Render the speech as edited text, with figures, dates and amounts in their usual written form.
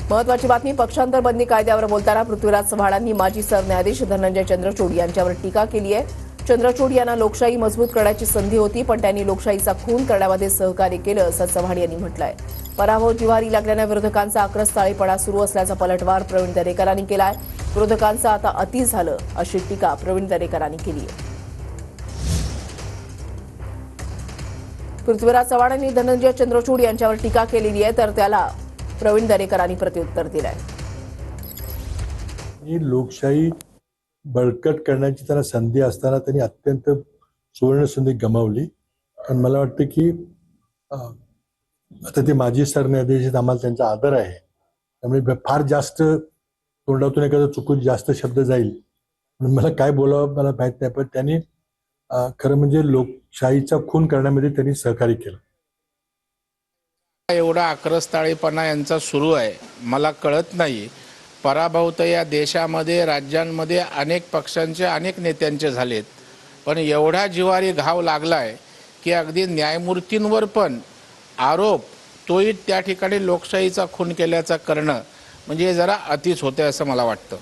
महत्वाची बातमी पक्षांतर बंदी कायद्यावर बोलताना पृथ्वीराज चव्हाणांनी माजी सरन्यायाधीश धनंजय चंद्रचूड यांच्यावर टीका केली आहे। चंद्रचूड यांना लोकशाही मजबूत करण्याची संधी होती, पण त्यांनी लोकशाहीचा खून करण्यामध्ये सहकार्य केलं असं चव्हाण यांनी म्हटलंय। पराभव जिव्हारी लागल्याने विरोधकांचा आक्रस ताळेपणा सुरू असल्याचा पलटवार प्रवीण दरेकरांनी केलाय। विरोधकांचं आता अति झालं अशी टीका प्रवीण दरेकरांनी केली आहे। पृथ्वीराज चव्हाण यांनी धनंजय चंद्रचूड यांच्यावर टीका केलेली आहे, तर त्याला प्रवीण दरेकरांनी प्रत्युत्तर दिलंय। लोकशाही बळकट करण्याची त्यांना संधी असताना त्यांनी अत्यंत सुवर्ण संधी गमावली। आणि मला वाटतं की आता ते माजी सरन्यायाधीश आम्हाला त्यांचा आदर आहे, त्यामुळे फार जास्त तोंडातून एखादा चुकून जास्त शब्द जाईल म्हणून मला काय बोलावं मला माहित नाही, पण त्यांनी खरं म्हणजे लोकशाहीचा खून करण्यामध्ये त्यांनी सहकार्य केलं। एवढा आक्रस्ताळेपणा यांचा सुरू आहे मला कळत नाही। पराभव तर या देशामध्ये राज्यांमध्ये अनेक पक्षांचे अनेक नेत्यांचे झालेत, पण एवढा जिव्हारी घाव लागलाय की अगदी न्यायमूर्तींवर पण आरोप तोही त्या ठिकाणी लोकशाहीचा खून केल्याचा करणं म्हणजे जरा अतिच होते असं मला वाटतं।